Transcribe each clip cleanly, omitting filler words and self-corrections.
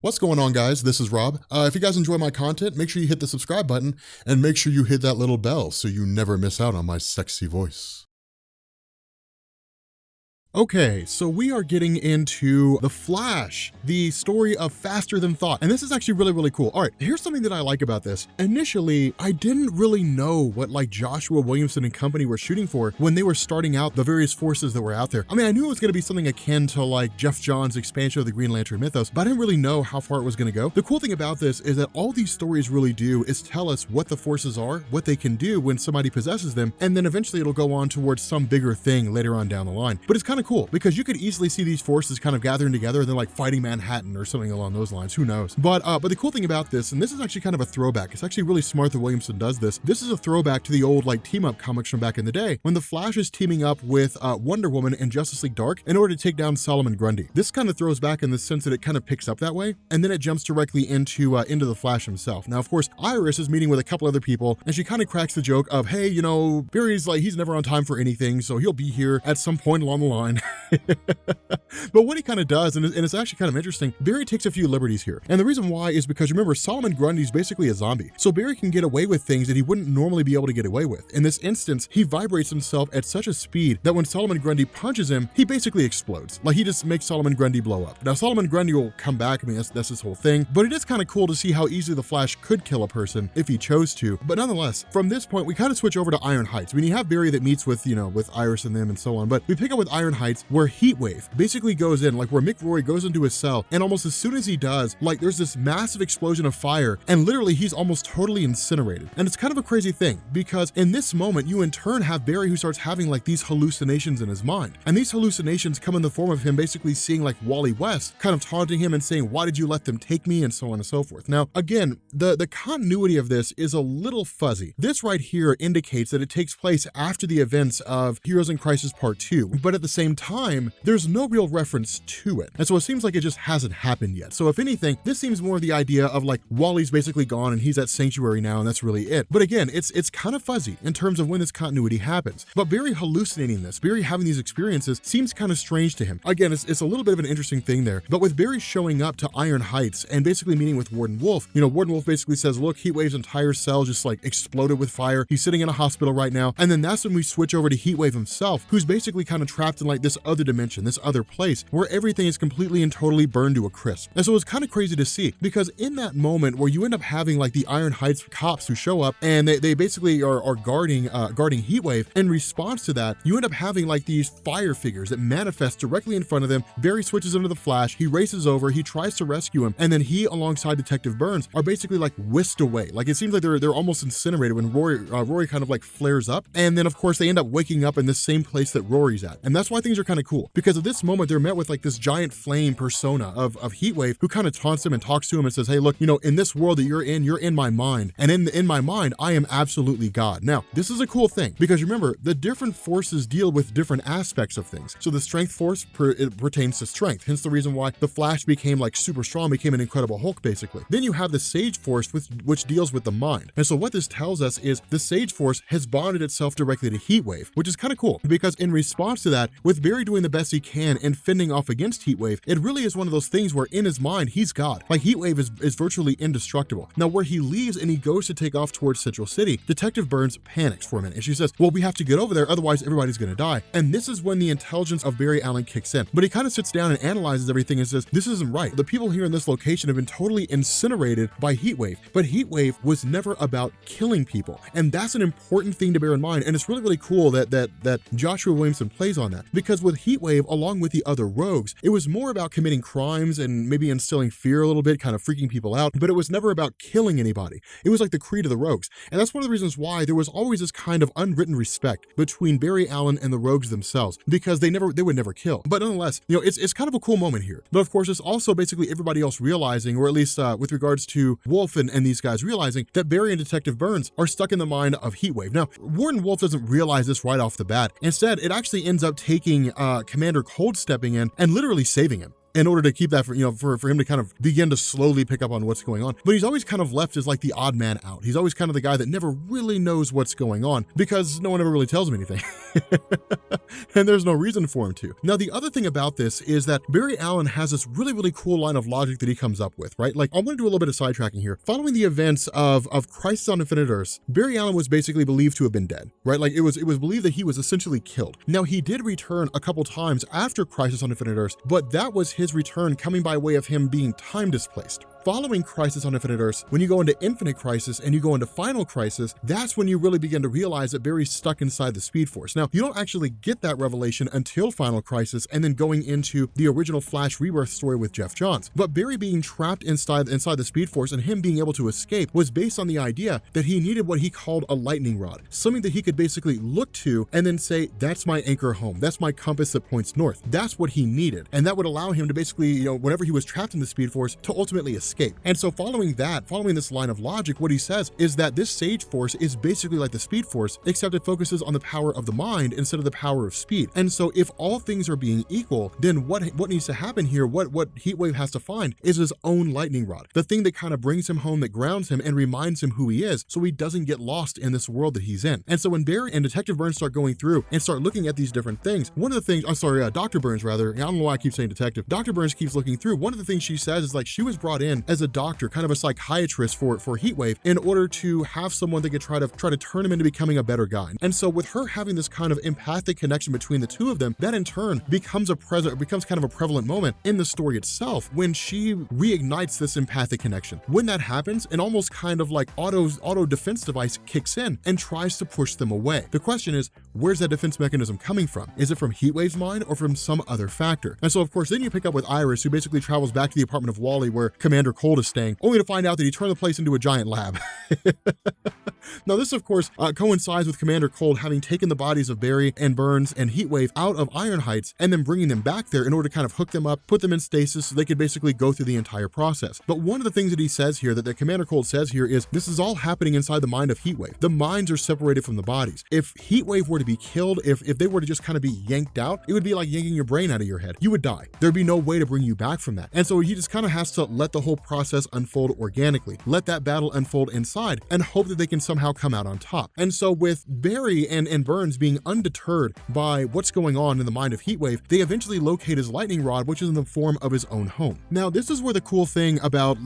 What's going on, guys? This is Rob. If you guys enjoy my content, make sure you hit the subscribe button and make sure you hit that little bell so you never miss out on my sexy voice. Okay, so we are getting into The Flash, the story of Faster Than Thought. And this is actually really cool. All right, here's something that I like about this. Initially, I didn't really know what Joshua Williamson and company were shooting for when they were starting out the various forces that were out there. I mean, I knew it was going to be something akin to Jeff Johns' expansion of the Green Lantern mythos, but I didn't really know how far it was going to go. The cool thing about this is that all these stories really do is tell us what the forces are, what they can do when somebody possesses them, and then eventually it'll go on towards some bigger thing later on down the line. But it's kind of cool because you could easily see these forces kind of gathering together and they're fighting Manhattan or something along those lines. Who knows? But the cool thing about this, and this is actually kind of a throwback, it's actually really smart that Williamson does this. This is a throwback to the old team up comics from back in the day when the Flash is teaming up with Wonder Woman and Justice League Dark in order to take down Solomon Grundy. This kind of throws back in the sense that it kind of picks up that way, and then it jumps directly into the Flash himself. Now, of course, Iris is meeting with a couple other people, and she kind of cracks the joke of, hey, Barry's he's never on time for anything, so he'll be here at some point along the line. But what he kind of does, and it's actually kind of interesting, Barry takes a few liberties here. And the reason why is because, remember, Solomon Grundy's basically a zombie. So Barry can get away with things that he wouldn't normally be able to get away with. In this instance, he vibrates himself at such a speed that when Solomon Grundy punches him, he basically explodes. He just makes Solomon Grundy blow up. Now, Solomon Grundy will come back. I mean, that's his whole thing. But it is kind of cool to see how easily the Flash could kill a person if he chose to. But nonetheless, from this point, we kind of switch over to Iron Heights. I mean, you have Barry that meets with, with Iris and them and so on. But we pick up with Iron Heights where Heatwave basically goes in, where Mick Rory goes into his cell, and almost as soon as he does, there's this massive explosion of fire, and literally he's almost totally incinerated. And it's kind of a crazy thing, because in this moment, you in turn have Barry who starts having these hallucinations in his mind. And these hallucinations come in the form of him basically seeing Wally West, kind of taunting him and saying, why did you let them take me, and so on and so forth. Now, again, the continuity of this is a little fuzzy. This right here indicates that it takes place after the events of Heroes in Crisis Part 2, but at the same time, there's no real reference to it. And so it seems like it just hasn't happened yet. So if anything, this seems more the idea of Wally's basically gone and he's at Sanctuary now, and that's really it. But again, it's kind of fuzzy in terms of when this continuity happens. But Barry hallucinating this, Barry having these experiences seems kind of strange to him. Again, it's a little bit of an interesting thing there. But with Barry showing up to Iron Heights and basically meeting with Warden Wolf, Warden Wolf basically says, look, Heatwave's entire cell just exploded with fire. He's sitting in a hospital right now. And then that's when we switch over to Heatwave himself, who's basically kind of trapped in this other dimension, this other place where everything is completely and totally burned to a crisp. And so it's kind of crazy to see, because in that moment where you end up having the Iron Heights cops who show up and they basically are guarding Heatwave, in response to that, you end up having these fire figures that manifest directly in front of them. Barry switches into the Flash, he races over, he tries to rescue him, and then he alongside Detective Burns are basically whisked away. It seems like they're almost incinerated when Rory kind of flares up, and then of course they end up waking up in the same place that Rory's at. And that's why things are kind of cool, because at this moment they're met with this giant flame persona of Heatwave, who kind of taunts him and talks to him and says, hey, look, in this world that you're in my mind, and in my mind I am absolutely God. Now, this is a cool thing, because remember, the different forces deal with different aspects of things. So the strength force it pertains to strength, hence the reason why the Flash became super strong, became an Incredible Hulk basically. Then you have the Sage Force, which deals with the mind. And so what this tells us is the Sage Force has bonded itself directly to Heatwave, which is kind of cool, because in response to that, with Barry doing the best he can and fending off against Heatwave, it really is one of those things where in his mind he's God. Heatwave is virtually indestructible. Now, where he leaves and he goes to take off towards Central City, Detective Burns panics for a minute and she says, well, we have to get over there, otherwise everybody's gonna die. And this is when the intelligence of Barry Allen kicks in. But he kind of sits down and analyzes everything and says, this isn't right. The people here in this location have been totally incinerated by Heatwave, but Heatwave was never about killing people. And that's an important thing to bear in mind. And it's really cool that Joshua Williamson plays on that, because with Heatwave, along with the other rogues, it was more about committing crimes and maybe instilling fear a little bit, kind of freaking people out, but it was never about killing anybody. It was the creed of the rogues. And that's one of the reasons why there was always this kind of unwritten respect between Barry Allen and the rogues themselves, because they would never kill. But nonetheless, it's kind of a cool moment here. But of course, it's also basically everybody else realizing, or at least with regards to Wolf and these guys realizing that Barry and Detective Burns are stuck in the mind of Heatwave. Now, Warden Wolf doesn't realize this right off the bat. Instead, it actually ends up taking Commander Cold stepping in and literally saving him. in order to keep that for him to kind of begin to slowly pick up on what's going on. But he's always kind of left as like the odd man out. He's always kind of the guy that never really knows what's going on because no one ever really tells him anything. And there's no reason for him to. Now, the other thing about this is that Barry Allen has this really, really cool line of logic that he comes up with, right? Like, I'm going to do a little bit of sidetracking here. Following the events of Crisis on Infinite Earths, Barry Allen was basically believed to have been dead, right? Like, it was believed that he was essentially killed. Now, he did return a couple times after Crisis on Infinite Earths, but that was his return coming by way of him being time displaced. Following Crisis on Infinite Earths, when you go into Infinite Crisis and you go into Final Crisis, that's when you really begin to realize that Barry's stuck inside the Speed Force. Now, you don't actually get that revelation until Final Crisis and then going into the original Flash Rebirth story with Jeff Johns. But Barry being trapped inside the Speed Force and him being able to escape was based on the idea that he needed what he called a lightning rod, something that he could basically look to and then say, that's my anchor home. That's my compass that points north. That's what he needed. And that would allow him to basically, whenever he was trapped in the Speed Force, to ultimately escape. And so following this line of logic, what he says is that this Sage Force is basically like the Speed Force, except it focuses on the power of the mind instead of the power of speed. And so if all things are being equal, then what needs to happen here, what Heatwave has to find is his own lightning rod, the thing that kind of brings him home, that grounds him and reminds him who he is, so he doesn't get lost in this world that he's in. And so when Barry and Detective Burns start going through and start looking at these different things, one of the things, Dr. Burns rather, I don't know why I keep saying detective, Dr. Burns keeps looking through, one of the things she says is like she was brought in as a doctor, kind of a psychiatrist for Heatwave, in order to have someone that could try to turn him into becoming a better guy. And so with her having this kind of empathic connection between the two of them, that in turn becomes kind of a prevalent moment in the story itself when she reignites this empathic connection. When that happens, an almost kind of like auto defense device kicks in and tries to push them away. The question is, where's that defense mechanism coming from? Is it from Heatwave's mind or from some other factor? And so of course, then you pick up with Iris, who basically travels back to the apartment of Wally where Commander Cold is staying, only to find out that he turned the place into a giant lab. Now this of course coincides with Commander Cold having taken the bodies of Barry and Burns and Heatwave out of Iron Heights and then bringing them back there in order to kind of hook them up, put them in stasis so they could basically go through the entire process. But one of the things that he says here, that Commander Cold says here, is this is all happening inside the mind of Heatwave. The minds are separated from the bodies. If Heatwave were to be killed, if they were to just kind of be yanked out, it would be like yanking your brain out of your head. You would die. There'd be no way to bring you back from that. And so he just kind of has to let the whole process unfold organically, let that battle unfold inside, and hope that they can somehow come out on top. And so with Barry and Burns being undeterred by what's going on in the mind of Heatwave, they eventually locate his lightning rod, which is in the form of his own home. Now, this is where the cool thing about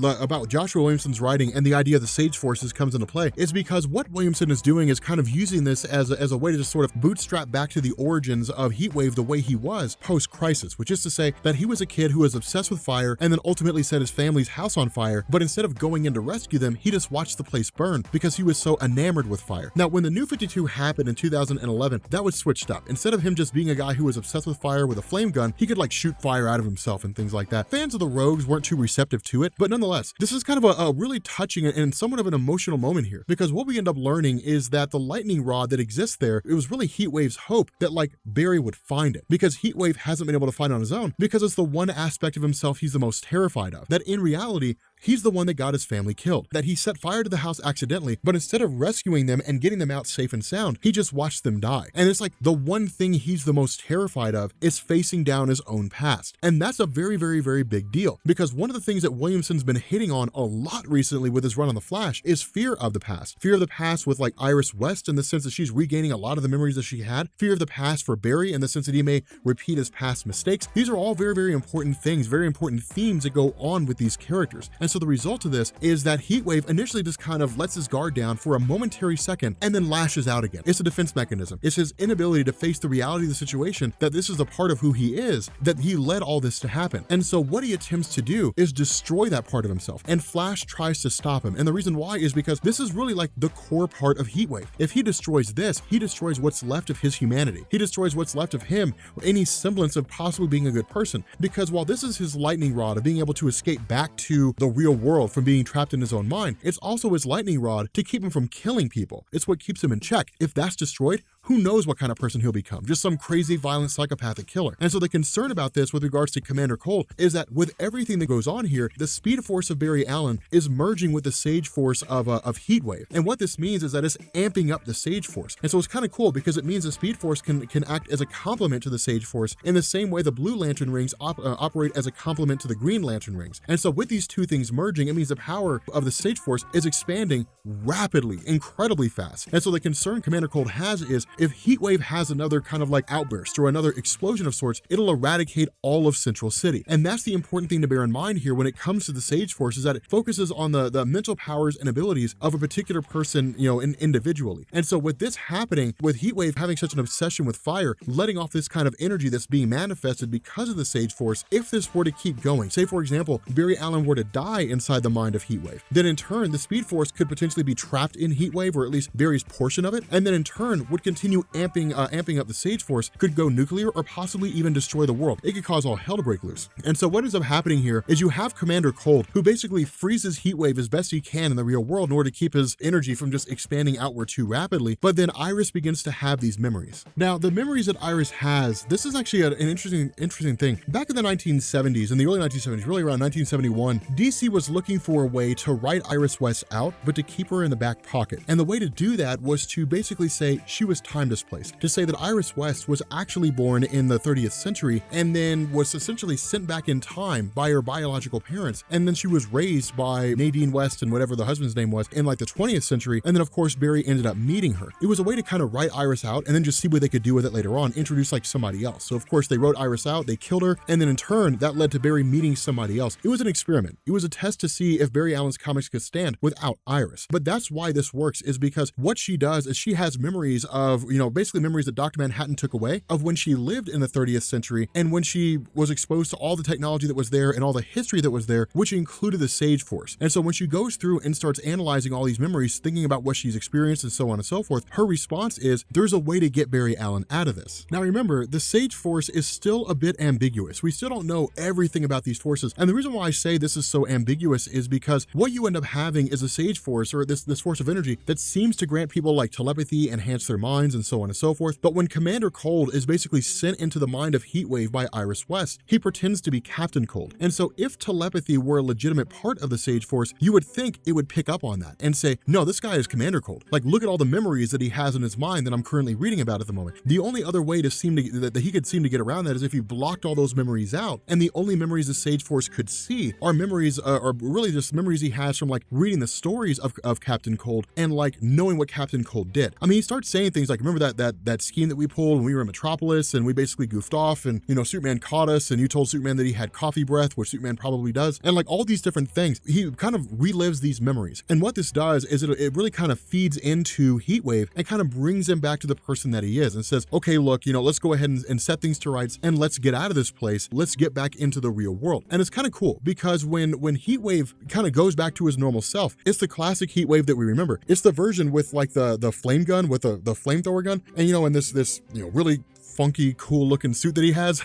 Joshua Williamson's writing and the idea of the Sage Forces comes into play, is because what Williamson is doing is kind of using this as a way to just sort of bootstrap back to the origins of Heatwave the way he was post-crisis, which is to say that he was a kid who was obsessed with fire and then ultimately set his family's house on fire, but instead of going in to rescue them, he just watched the place burn because he was so enamored with fire. Now, when the New 52 happened in 2011, that was switched up. Instead of him just being a guy who was obsessed with fire with a flame gun, he could like shoot fire out of himself and things like that. Fans of the Rogues weren't too receptive to it, but nonetheless, this is kind of a really touching and somewhat of an emotional moment here, because what we end up learning is that the lightning rod that exists there, it was really Heatwave's hope that like Barry would find it, because Heatwave hasn't been able to find it on his own, because it's the one aspect of himself he's the most terrified of, that in reality, he's the one that got his family killed, that he set fire to the house accidentally, but instead of rescuing them and getting them out safe and sound, he just watched them die. And it's like the one thing he's the most terrified of is facing down his own past. And that's a very, very, very big deal, because one of the things that Williamson's been hitting on a lot recently with his run on The Flash is fear of the past. Fear of the past with like Iris West in the sense that she's regaining a lot of the memories that she had. Fear of the past for Barry in the sense that he may repeat his past mistakes. These are all very, very important things, very important themes that go on with these characters. And so the result of this is that Heatwave initially just kind of lets his guard down for a momentary second and then lashes out again. It's a defense mechanism. It's his inability to face the reality of the situation, that this is a part of who he is, that he led all this to happen. And so what he attempts to do is destroy that part of himself, and Flash tries to stop him. And the reason why is because this is really like the core part of Heatwave. If he destroys this, he destroys what's left of his humanity. He destroys what's left of him, any semblance of possibly being a good person. Because while this is his lightning rod of being able to escape back to the real world from being trapped in his own mind, it's also his lightning rod to keep him from killing people. It's what keeps him in check. If that's destroyed, who knows what kind of person he'll become, just some crazy, violent, psychopathic killer. And so the concern about this with regards to Commander Cold is that with everything that goes on here, the speed force of Barry Allen is merging with the Sage force of Heatwave. And what this means is that it's amping up the Sage force. And so it's kind of cool because it means the Speed Force can act as a complement to the Sage force in the same way the Blue Lantern rings operate as a complement to the Green Lantern rings. And so with these two things merging, it means the power of the Sage force is expanding rapidly, incredibly fast. And so the concern Commander Cold has is if Heatwave has another kind of like outburst or another explosion of sorts, it'll eradicate all of Central City. And that's the important thing to bear in mind here when it comes to the Sage force, is that it focuses on the mental powers and abilities of a particular person, individually. And so with this happening, with Heatwave having such an obsession with fire, letting off this kind of energy that's being manifested because of the Sage force, if this were to keep going, say for example, Barry Allen were to die inside the mind of Heatwave, then in turn, the Speed Force could potentially be trapped in Heatwave, or at least Barry's portion of it, and then in turn would continue amping up the Sage force, could go nuclear or possibly even destroy the world. It could cause all hell to break loose. And so what ends up happening here is you have Commander Cold, who basically freezes Heatwave as best he can in the real world in order to keep his energy from just expanding outward too rapidly, but then Iris begins to have these memories. Now, the memories that Iris has, this is actually an interesting thing. Back in the 1970s, in the early 1970s, really around 1971, DC was looking for a way to write Iris West out, but to keep her in the back pocket. And the way to do that was to basically say she was time displaced, to say that Iris West was actually born in the 30th century and then was essentially sent back in time by her biological parents. And then she was raised by Nadine West and whatever the husband's name was in like the 20th century. And then of course, Barry ended up meeting her. It was a way to kind of write Iris out and then just see what they could do with it later on, introduce like somebody else. So of course they wrote Iris out, they killed her, and then in turn that led to Barry meeting somebody else. It was an experiment. It was a test to see if Barry Allen's comics could stand without Iris. But that's why this works, is because what she does is she has memories of, basically memories that Dr. Manhattan took away of when she lived in the 30th century and when she was exposed to all the technology that was there and all the history that was there, which included the Sage Force. And so when she goes through and starts analyzing all these memories, thinking about what she's experienced and so on and so forth, her response is there's a way to get Barry Allen out of this. Now remember, the Sage Force is still a bit ambiguous. We still don't know everything about these forces. And the reason why I say this is so ambiguous is because what you end up having is a Sage Force, or this force of energy that seems to grant people like telepathy, enhance their minds, and so on and so forth. But when Commander Cold is basically sent into the mind of Heatwave by Iris West, he pretends to be Captain Cold. And so if telepathy were a legitimate part of the Sage Force, you would think it would pick up on that and say, no, this guy is Commander Cold. Like, look at all the memories that he has in his mind that I'm currently reading about at the moment. The only other way that he could seem to get around that is if he blocked all those memories out, and the only memories the Sage Force could see are memories, are really just memories he has from like reading the stories of Captain Cold and like knowing what Captain Cold did. I mean, he starts saying things like, remember that scheme that we pulled when we were in Metropolis and we basically goofed off and, Superman caught us and you told Superman that he had coffee breath, which Superman probably does. And like all these different things, he kind of relives these memories. And what this does is it really kind of feeds into Heatwave and kind of brings him back to the person that he is and says, okay, look, let's go ahead and set things to rights and let's get out of this place. Let's get back into the real world. And it's kind of cool because when Heatwave kind of goes back to his normal self, it's the classic Heatwave that we remember. It's the version with like the flame gun, with the flamethrower gun, and and this really funky, cool looking suit that he has.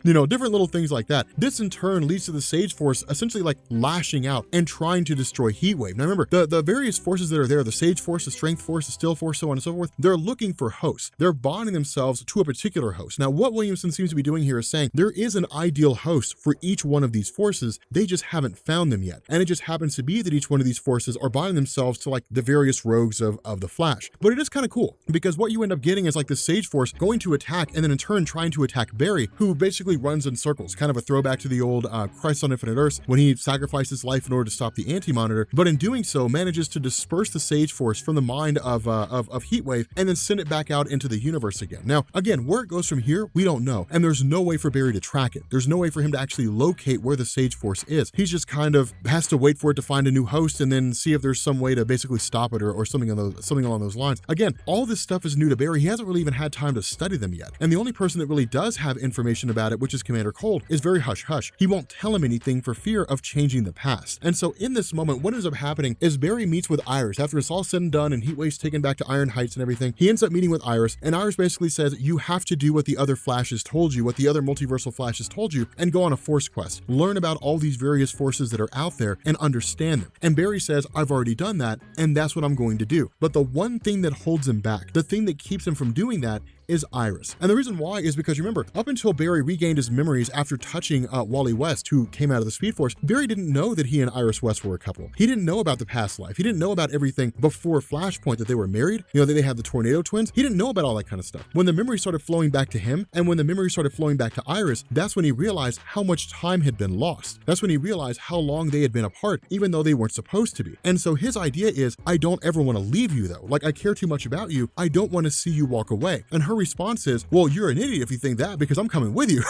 Different little things like that. This in turn leads to the Sage Force essentially like lashing out and trying to destroy Heatwave. Now remember, the various forces that are there, the Sage Force, the Strength Force, the Still Force, so on and so forth, they're looking for hosts. They're bonding themselves to a particular host. Now what Williamson seems to be doing here is saying there is an ideal host for each one of these forces. They just haven't found them yet. And it just happens to be that each one of these forces are bonding themselves to like the various rogues of the Flash. But it is kind of cool because what you end up getting is like the Sage Force going to attack and then in turn trying to attack Barry, who basically runs in circles, kind of a throwback to the old Crisis on Infinite Earths when he sacrificed his life in order to stop the Anti-Monitor, but in doing so manages to disperse the Sage Force from the mind of Heatwave and then send it back out into the universe again. Now, again, where it goes from here, we don't know, and there's no way for Barry to track it. There's no way for him to actually locate where the Sage Force is. He's just kind of has to wait for it to find a new host and then see if there's some way to basically stop it or something along those lines. Again, all this stuff is new to Barry. He hasn't really even had had time to study them yet. And the only person that really does have information about it, which is Commander Cold, is very hush-hush. He won't tell him anything for fear of changing the past. And so in this moment, what ends up happening is Barry meets with Iris. After it's all said and done and Heatwave's taken back to Iron Heights and everything, he ends up meeting with Iris, and Iris basically says, you have to do what the other Flashes told you, what the other multiversal Flashes told you, and go on a force quest. Learn about all these various forces that are out there and understand them. And Barry says, I've already done that, and that's what I'm going to do. But the one thing that holds him back, the thing that keeps him from doing that, is Iris. And the reason why is because, remember, up until Barry regained his memories after touching Wally West, who came out of the Speed Force, Barry didn't know that he and Iris West were a couple. He didn't know about the past life. He didn't know about everything before Flashpoint, that they were married, that they had the Tornado Twins. He didn't know about all that kind of stuff. When the memories started flowing back to him, and when the memories started flowing back to Iris, that's when he realized how much time had been lost. That's when he realized how long they had been apart, even though they weren't supposed to be. And so his idea is, I don't ever want to leave you though. Like, I care too much about you. I don't want to see you walk away. And her response is, well, you're an idiot if you think that, because I'm coming with you.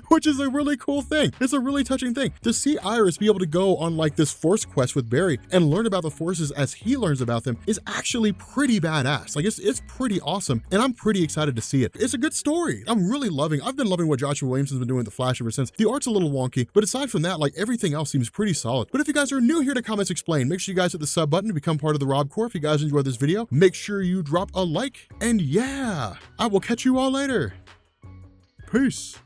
Which is a really cool thing. It's a really touching thing to see Iris be able to go on like this force quest with Barry and learn about the forces as he learns about them is actually pretty badass. Like it's pretty awesome, and I'm pretty excited to see it. It's a good story. I've been loving what Joshua Williamson's been doing with The Flash ever since. The art's a little wonky, but aside from that, like everything else seems pretty solid. But if you guys are new here to Comments Explain, make sure you guys hit the sub button to become part of the Rob Corps. If you guys enjoyed this video, make sure you drop a like, and yeah, I will catch you all later. Peace.